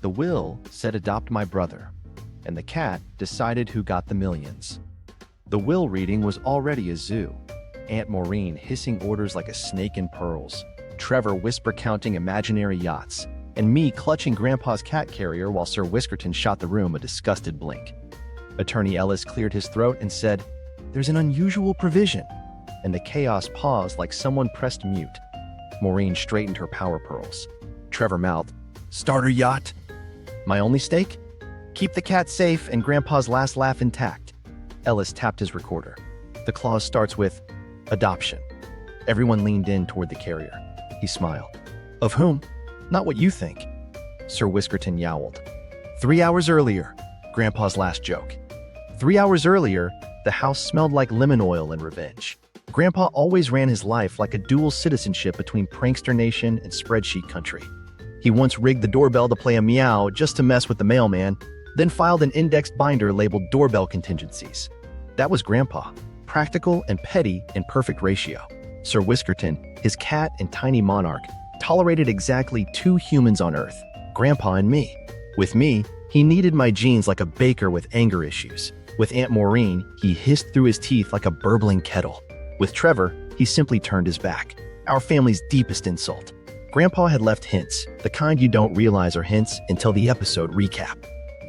The will said adopt my brother, and the cat decided who got the millions. The will reading was already a zoo. Aunt Maureen hissing orders like a snake in pearls, Trevor whisper counting imaginary yachts, and me clutching Grandpa's cat carrier while Sir Whiskerton shot the room a disgusted blink. Attorney Ellis cleared his throat and said, "There's an unusual provision," and the chaos paused like someone pressed mute. Maureen straightened her power pearls. Trevor mouthed, "Starter yacht." My only stake? Keep the cat safe and Grandpa's last laugh intact. Ellis tapped his recorder. The clause starts with, adoption. Everyone leaned in toward the carrier. He smiled. Of whom? Not what you think. Sir Whiskerton yowled. 3 hours earlier, Grandpa's last joke. 3 hours earlier, the house smelled like lemon oil and revenge. Grandpa always ran his life like a dual citizenship between prankster nation and spreadsheet country. He once rigged the doorbell to play a meow just to mess with the mailman, then filed an indexed binder labeled doorbell contingencies. That was Grandpa, practical and petty in perfect ratio. Sir Whiskerton, his cat and tiny monarch, tolerated exactly 2 humans on Earth, Grandpa and me. With me, he kneaded my jeans like a baker with anger issues. With Aunt Maureen, he hissed through his teeth like a burbling kettle. With Trevor, he simply turned his back, our family's deepest insult. Grandpa had left hints, the kind you don't realize are hints until the episode recap.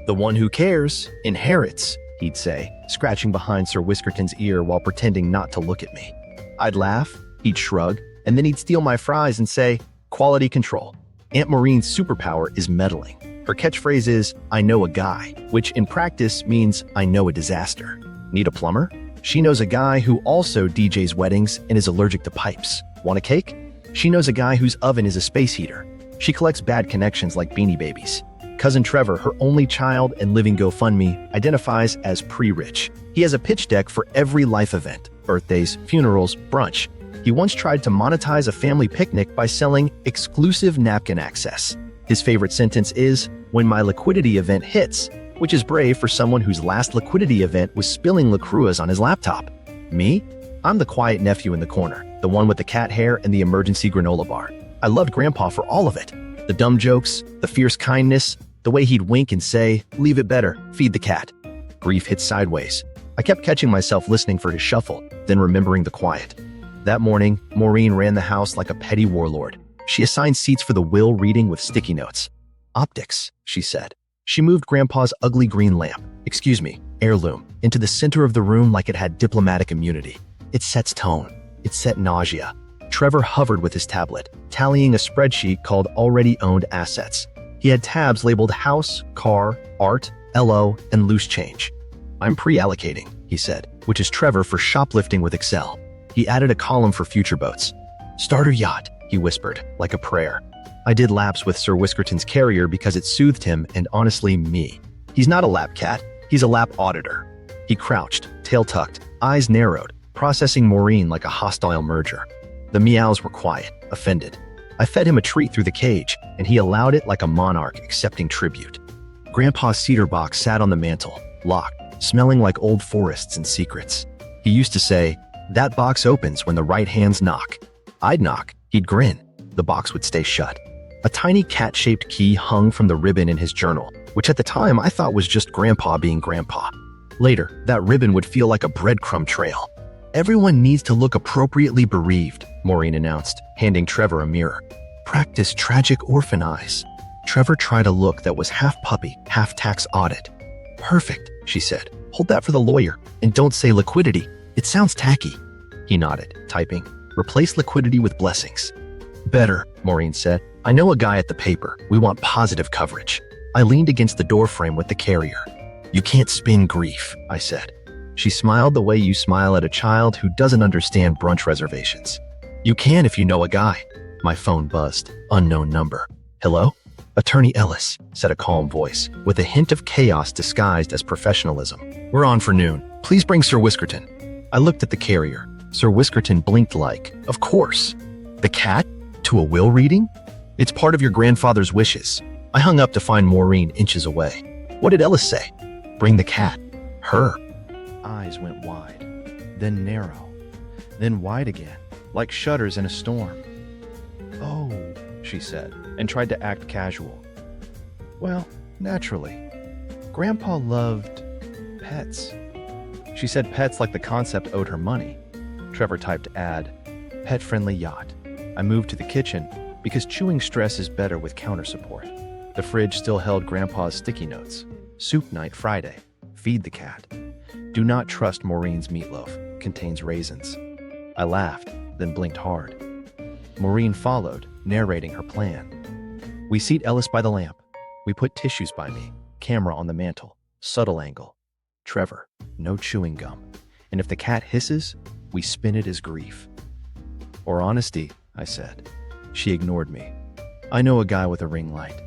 The one who cares inherits, he'd say, scratching behind Sir Whiskerton's ear while pretending not to look at me. I'd laugh, he'd shrug, and then he'd steal my fries and say, quality control. Aunt Maureen's superpower is meddling. Her catchphrase is, I know a guy, which in practice means I know a disaster. Need a plumber? She knows a guy who also DJs weddings and is allergic to pipes. Want a cake? She knows a guy whose oven is a space heater. She collects bad connections like Beanie Babies. Cousin Trevor, her only child and living GoFundMe, identifies as pre-rich. He has a pitch deck for every life event, birthdays, funerals, brunch. He once tried to monetize a family picnic by selling exclusive napkin access. His favorite sentence is, when my liquidity event hits, which is brave for someone whose last liquidity event was spilling LaCruas on his laptop. Me? I'm the quiet nephew in the corner, the one with the cat hair and the emergency granola bar. I loved Grandpa for all of it. The dumb jokes, the fierce kindness, the way he'd wink and say, leave it better, feed the cat. Grief hit sideways. I kept catching myself listening for his shuffle, then remembering the quiet. That morning, Maureen ran the house like a petty warlord. She assigned seats for the will reading with sticky notes. Optics, she said. She moved Grandpa's ugly green lamp, heirloom, into the center of the room like it had diplomatic immunity. It sets tone. It set nausea. Trevor hovered with his tablet, tallying a spreadsheet called Already Owned Assets. He had tabs labeled House, Car, Art, LO, and Loose Change. I'm pre-allocating, he said, which is Trevor for shoplifting with Excel. He added a column for future boats. Starter yacht, he whispered, like a prayer. I did laps with Sir Whiskerton's carrier because it soothed him and honestly me. He's not a lap cat, he's a lap auditor. He crouched, tail tucked, eyes narrowed, processing Maureen like a hostile merger. The meows were quiet, offended. I fed him a treat through the cage, and he allowed it like a monarch accepting tribute. Grandpa's cedar box sat on the mantel, locked, smelling like old forests and secrets. He used to say, that box opens when the right hands knock. I'd knock, he'd grin. The box would stay shut. A tiny cat-shaped key hung from the ribbon in his journal, which at the time I thought was just Grandpa being Grandpa. Later, that ribbon would feel like a breadcrumb trail. Everyone needs to look appropriately bereaved, Maureen announced, handing Trevor a mirror. Practice tragic orphan eyes. Trevor tried a look that was half puppy, half tax audit. Perfect, she said. Hold that for the lawyer, and don't say liquidity. It sounds tacky. He nodded, typing. Replace liquidity with blessings. Better, Maureen said. I know a guy at the paper. We want positive coverage. I leaned against the doorframe with the carrier. You can't spin grief, I said. She smiled the way you smile at a child who doesn't understand brunch reservations. You can if you know a guy. My phone buzzed. Unknown number. Hello? Attorney Ellis, said a calm voice, with a hint of chaos disguised as professionalism. We're on for noon. Please bring Sir Whiskerton. I looked at the carrier. Sir Whiskerton blinked like, of course. The cat? To a will reading? It's part of your grandfather's wishes. I hung up to find Maureen inches away. What did Ellis say? Bring the cat. Her. Eyes went wide, then narrow, then wide again, like shutters in a storm. Oh, she said, and tried to act casual. Well, naturally. Grandpa loved pets. She said pets like the concept owed her money. Trevor typed add, pet-friendly yacht. I moved to the kitchen because chewing stress is better with counter support. The fridge still held Grandpa's sticky notes. Soup night Friday. Feed the cat. Do not trust Maureen's meatloaf. Contains raisins. I laughed, then blinked hard. Maureen followed, narrating her plan. We seat Ellis by the lamp. We put tissues by me. Camera on the mantle. Subtle angle. Trevor, no chewing gum. And if the cat hisses, we spin it as grief. Or honesty, I said. She ignored me. I know a guy with a ring light.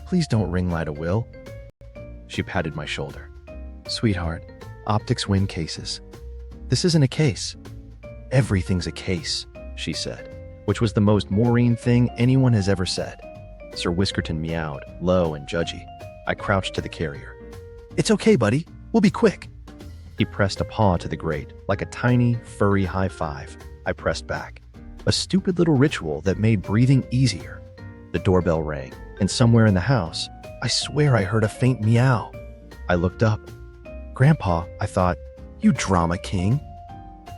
Please don't ring light a will. She patted my shoulder. Sweetheart, optics win cases. This isn't a case. Everything's a case, she said, which was the most Maureen thing anyone has ever said. Sir Whiskerton meowed, low and judgy. I crouched to the carrier. It's okay, buddy. We'll be quick. He pressed a paw to the grate, like a tiny, furry high five. I pressed back. A stupid little ritual that made breathing easier. The doorbell rang, and somewhere in the house, I swear I heard a faint meow. I looked up. Grandpa, I thought, you drama king.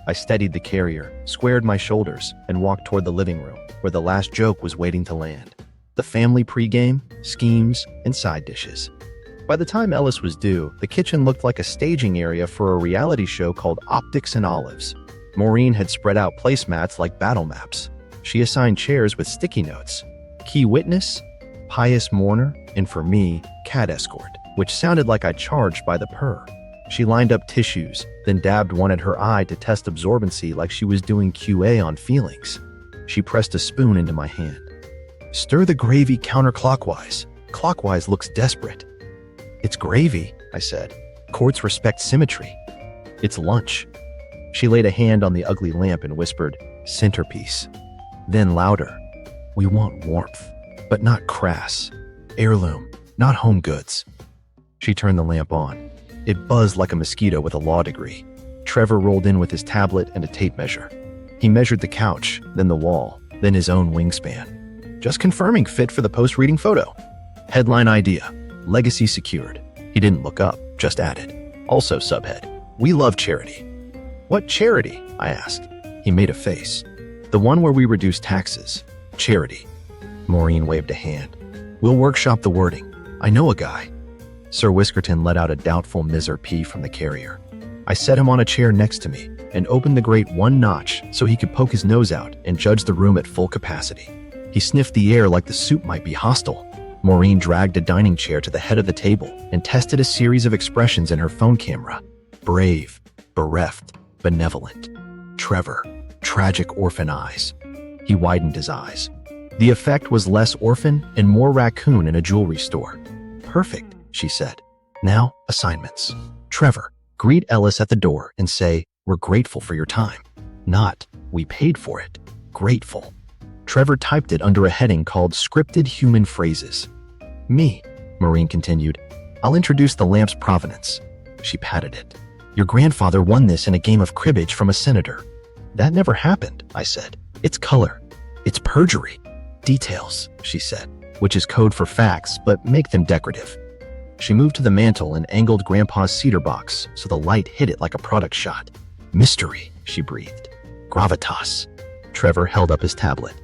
I steadied the carrier, squared my shoulders, and walked toward the living room, where the last joke was waiting to land. The family pregame, schemes, and side dishes. By the time Ellis was due, the kitchen looked like a staging area for a reality show called Optics and Olives. Maureen had spread out placemats like battle maps. She assigned chairs with sticky notes. Key witness, pious mourner, and for me, cat escort, which sounded like I charged by the purr. She lined up tissues, then dabbed one at her eye to test absorbency like she was doing QA on feelings. She pressed a spoon into my hand. Stir the gravy counterclockwise. Clockwise looks desperate. It's gravy, I said. Courts respect symmetry. It's lunch. She laid a hand on the ugly lamp and whispered, centerpiece. Then louder, we want warmth, but not crass. Heirloom, not home goods. She turned the lamp on. It buzzed like a mosquito with a law degree. Trevor rolled in with his tablet and a tape measure. He measured the couch, then the wall, then his own wingspan. Just confirming fit for the post-reading photo. Headline idea, legacy secured. He didn't look up, just added. Also subhead, we love charity. What charity? I asked. He made a face. The one where we reduce taxes. Charity. Maureen waved a hand. We'll workshop the wording. I know a guy. Sir Whiskerton let out a doubtful miser pee from the carrier. I set him on a chair next to me and opened the grate one notch so he could poke his nose out and judge the room at full capacity. He sniffed the air like the soup might be hostile. Maureen dragged a dining chair to the head of the table and tested a series of expressions in her phone camera. Brave, bereft, benevolent. Trevor, tragic orphan eyes. He widened his eyes. The effect was less orphan and more raccoon in a jewelry store. Perfect, she said. Now, assignments. Trevor, greet Ellis at the door and say, we're grateful for your time. Not, we paid for it. Grateful. Trevor typed it under a heading called Scripted Human Phrases. Me, Maureen continued. I'll introduce the lamp's provenance. She patted it. Your grandfather won this in a game of cribbage from a senator. That never happened, I said. It's color. It's perjury. Details, she said, which is code for facts, but make them decorative. She moved to the mantel and angled Grandpa's cedar box so the light hit it like a product shot. Mystery, she breathed. Gravitas. Trevor held up his tablet.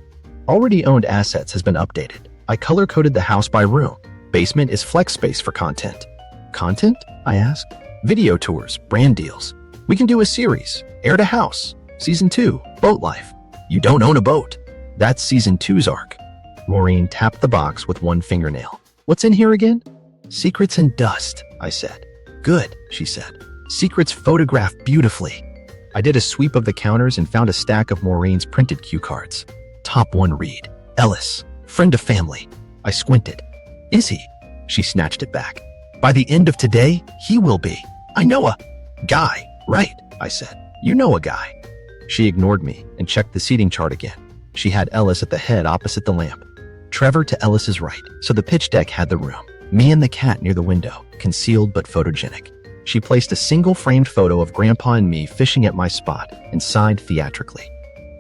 Already owned assets has been updated. I color-coded the house by room. Basement is flex space for content. Content? I asked. Video tours, brand deals. We can do a series. Heir to House. Season 2, Boat Life. You don't own a boat. That's Season 2's arc. Maureen tapped the box with one fingernail. What's in here again? Secrets and dust, I said. Good, she said. Secrets photographed beautifully. I did a sweep of the counters and found a stack of Maureen's printed cue cards. Top one read. Ellis, friend of family. I squinted. Is he? She snatched it back. By the end of today, he will be. I know a guy, right? I said. You know a guy. She ignored me and checked the seating chart again. She had Ellis at the head opposite the lamp. Trevor to Ellis's right, so the pitch deck had the room. Me and the cat near the window, concealed but photogenic. She placed a single framed photo of Grandpa and me fishing at my spot and sighed theatrically.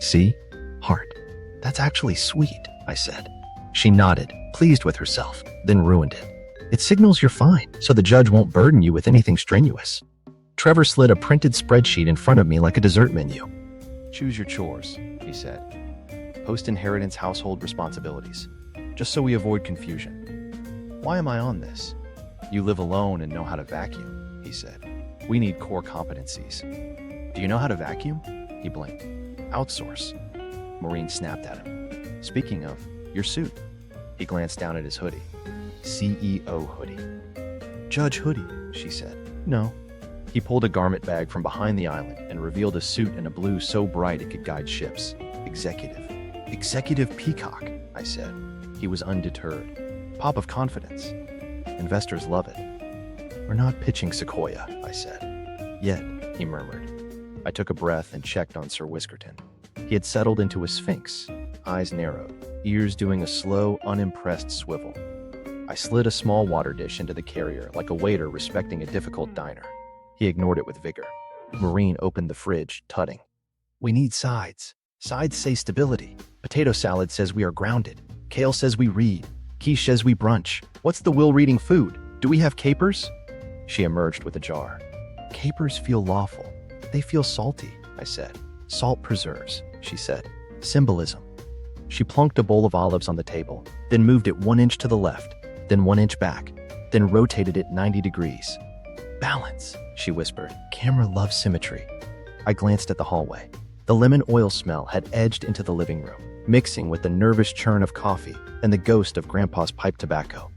See? Heart. That's actually sweet, I said. She nodded, pleased with herself, then ruined it. It signals you're fine, so the judge won't burden you with anything strenuous. Trevor slid a printed spreadsheet in front of me like a dessert menu. Choose your chores, he said. Post-inheritance household responsibilities, just so we avoid confusion. Why am I on this? You live alone and know how to vacuum, he said. We need core competencies. Do you know how to vacuum? He blinked. Outsource. Maureen snapped at him. Speaking of, your suit. He glanced down at his hoodie. CEO hoodie. Judge hoodie, she said. No. He pulled a garment bag from behind the island and revealed a suit in a blue so bright it could guide ships. Executive. Executive peacock, I said. He was undeterred. Pop of confidence. Investors love it. We're not pitching Sequoia, I said. Yet, he murmured. I took a breath and checked on Sir Whiskerton. He had settled into a sphinx, eyes narrowed, ears doing a slow, unimpressed swivel. I slid a small water dish into the carrier like a waiter respecting a difficult diner. He ignored it with vigor. Maureen opened the fridge, tutting. We need sides. Sides say stability. Potato salad says we are grounded. Kale says we read. Quiche says we brunch. What's the will reading food? Do we have capers? She emerged with a jar. Capers feel lawful. They feel salty, I said. Salt preserves, she said. Symbolism. She plunked a bowl of olives on the table, then moved it 1 inch to the left, then 1 inch back, then rotated it 90 degrees. Balance, she whispered. Camera loves symmetry. I glanced at the hallway. The lemon oil smell had edged into the living room, mixing with the nervous churn of coffee and the ghost of Grandpa's pipe tobacco.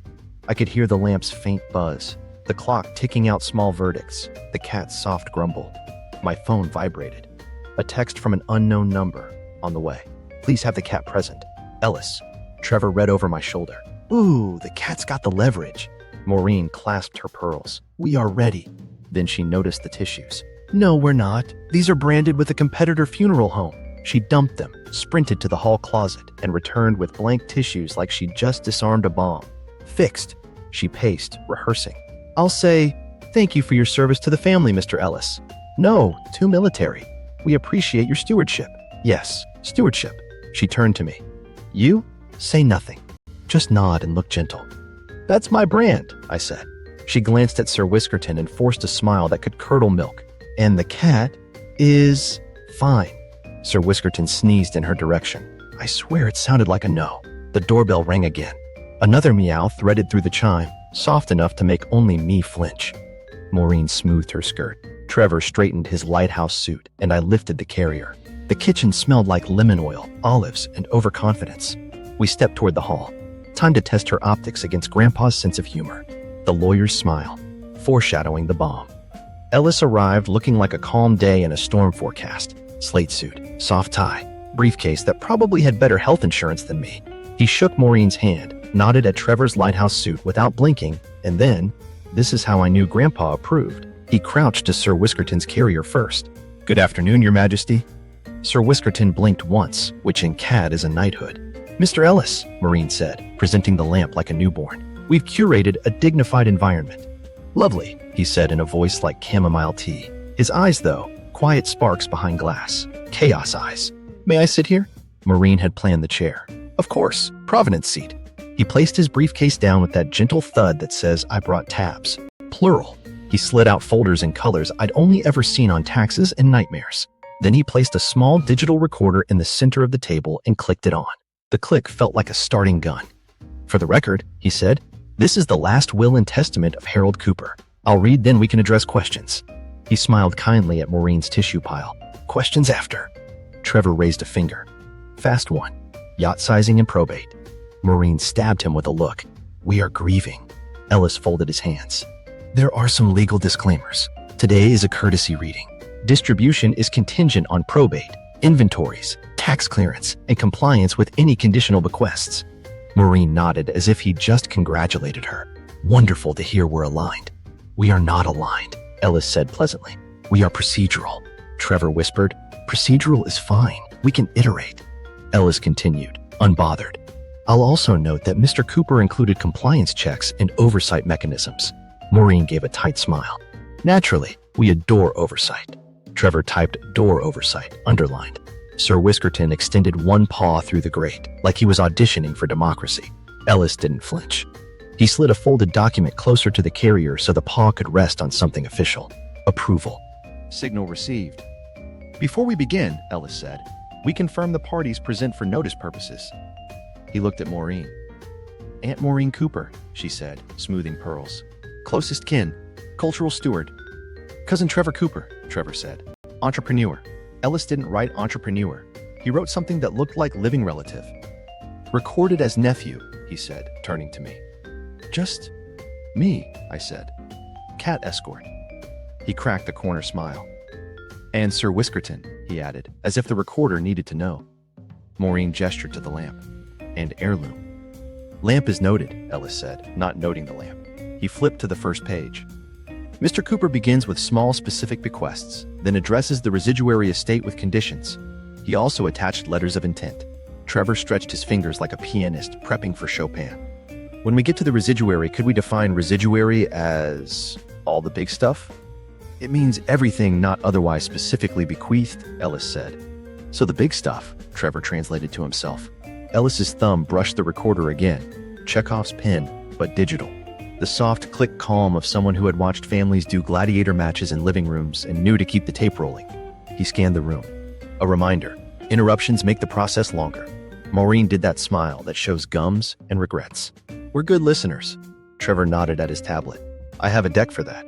I could hear the lamp's faint buzz, the clock ticking out small verdicts, the cat's soft grumble. My phone vibrated. A text from an unknown number, on the way. Please have the cat present. Ellis. Trevor read over my shoulder. Ooh, the cat's got the leverage. Maureen clasped her pearls. We are ready. Then she noticed the tissues. No, we're not. These are branded with a competitor funeral home. She dumped them, sprinted to the hall closet, and returned with blank tissues like she'd just disarmed a bomb. Fixed. She paced, rehearsing. I'll say, thank you for your service to the family, Mr. Ellis. No, too military. We appreciate your stewardship. Yes, stewardship. She turned to me. You? Say nothing. Just nod and look gentle. That's my brand, I said. She glanced at Sir Whiskerton and forced a smile that could curdle milk. And the cat is fine. Sir Whiskerton sneezed in her direction. I swear it sounded like a no. The doorbell rang again. Another meow threaded through the chime, soft enough to make only me flinch. Maureen smoothed her skirt. Trevor straightened his lighthouse suit, and I lifted the carrier. The kitchen smelled like lemon oil, olives, and overconfidence. We stepped toward the hall. Time to test her optics against Grandpa's sense of humor. The lawyer's smile, foreshadowing the bomb. Ellis arrived looking like a calm day in a storm forecast. Slate suit, soft tie, briefcase that probably had better health insurance than me. He shook Maureen's hand, nodded at Trevor's lighthouse suit without blinking, and then, this is how I knew Grandpa approved. He crouched to Sir Whiskerton's carrier first. Good afternoon, Your Majesty. Sir Whiskerton blinked once, which in cat is a knighthood. Mr. Ellis, Maureen said, presenting the lamp like a newborn. We've curated a dignified environment. Lovely, he said in a voice like chamomile tea. His eyes, though, quiet sparks behind glass. Chaos eyes. May I sit here? Maureen had planned the chair. Of course, Providence seat. He placed his briefcase down with that gentle thud that says, I brought tabs. Plural. He slid out folders in colors I'd only ever seen on taxes and nightmares. Then he placed a small digital recorder in the center of the table and clicked it on. The click felt like a starting gun. For the record, he said, this is the last will and testament of Harold Cooper. I'll read, then we can address questions. He smiled kindly at Maureen's tissue pile. Questions after. Trevor raised a finger. Fast one. Yacht sizing and probate. Maureen stabbed him with a look. We are grieving. Ellis folded his hands. There are some legal disclaimers. Today is a courtesy reading. Distribution is contingent on probate, inventories, tax clearance, and compliance with any conditional bequests. Maureen nodded as if he'd just congratulated her. Wonderful to hear we're aligned. We are not aligned, Ellis said pleasantly. We are procedural. Trevor whispered. Procedural is fine. We can iterate. Ellis continued, unbothered. I'll also note that Mr. Cooper included compliance checks and oversight mechanisms. Maureen gave a tight smile. Naturally, we adore oversight. Trevor typed door oversight, underlined. Sir Whiskerton extended one paw through the grate, like he was auditioning for democracy. Ellis didn't flinch. He slid a folded document closer to the carrier so the paw could rest on something official. Approval. Signal received. Before we begin, Ellis said, we confirm the parties present for notice purposes. He looked at Maureen. Aunt Maureen Cooper, she said, smoothing pearls. Closest kin, cultural steward. Cousin Trevor Cooper, Trevor said. Entrepreneur. Ellis didn't write entrepreneur. He wrote something that looked like living relative. Recorded as nephew, he said, turning to me. Just me, I said. Cat escort. He cracked a corner smile. And Sir Whiskerton, he added, as if the recorder needed to know. Maureen gestured to the lamp. And heirloom. Lamp is noted, Ellis said, not noting the lamp. He flipped to the first page. Mr. Cooper begins with small specific bequests, then addresses the residuary estate with conditions. He also attached letters of intent. Trevor stretched his fingers like a pianist prepping for Chopin. When we get to the residuary, could we define residuary as all the big stuff? It means everything not otherwise specifically bequeathed, Ellis said. So the big stuff, Trevor translated to himself. Ellis's thumb brushed the recorder again. Chekhov's pen, but digital. The soft click calm of someone who had watched families do gladiator matches in living rooms and knew to keep the tape rolling. He scanned the room. A reminder. Interruptions make the process longer. Maureen did that smile that shows gums and regrets. We're good listeners. Trevor nodded at his tablet. I have a deck for that.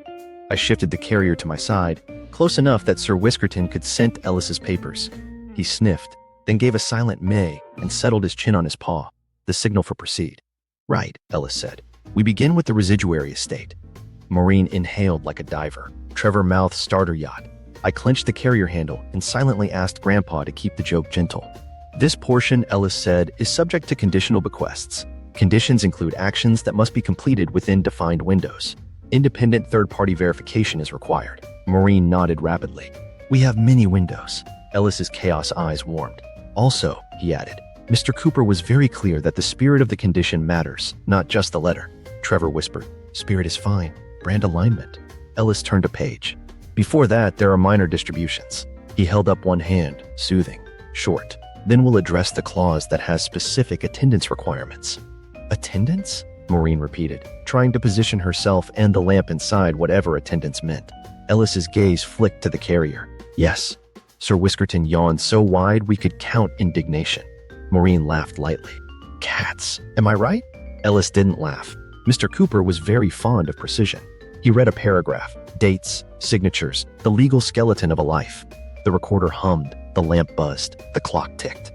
I shifted the carrier to my side, close enough that Sir Whiskerton could scent Ellis's papers. He sniffed, then gave a silent meh and settled his chin on his paw, the signal for proceed. Right, Ellis said. We begin with the residuary estate. Maureen inhaled like a diver. Trevor mouthed starter yacht. I clenched the carrier handle and silently asked Grandpa to keep the joke gentle. This portion, Ellis said, is subject to conditional bequests. Conditions include actions that must be completed within defined windows. Independent third-party verification is required. Maureen nodded rapidly. We have many windows. Ellis's chaos eyes warmed. Also, he added, Mr. Cooper was very clear that the spirit of the condition matters, not just the letter. Trevor whispered, Spirit is fine. Brand alignment. Ellis turned a page. Before that, there are minor distributions. He held up one hand, soothing, short. Then we'll address the clause that has specific attendance requirements. Attendance? Maureen repeated, trying to position herself and the lamp inside whatever attendance meant. Ellis's gaze flicked to the carrier. Yes. Sir Whiskerton yawned so wide we could count indignation. Maureen laughed lightly. Cats, am I right? Ellis didn't laugh. Mr. Cooper was very fond of precision. He read a paragraph, dates, signatures, the legal skeleton of a life. The recorder hummed, the lamp buzzed, the clock ticked.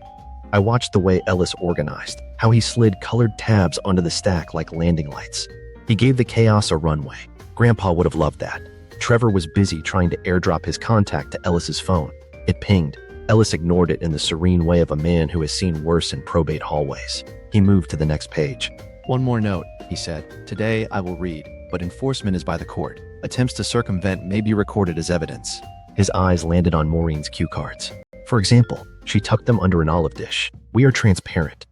I watched the way Ellis organized, how he slid colored tabs onto the stack like landing lights. He gave the chaos a runway. Grandpa would have loved that. Trevor was busy trying to airdrop his contact to Ellis's phone. It pinged. Ellis ignored it in the serene way of a man who has seen worse in probate hallways. He moved to the next page. One more note, he said. Today I will read, but enforcement is by the court. Attempts to circumvent may be recorded as evidence. His eyes landed on Maureen's cue cards. For example, she tucked them under an olive dish. We are transparent.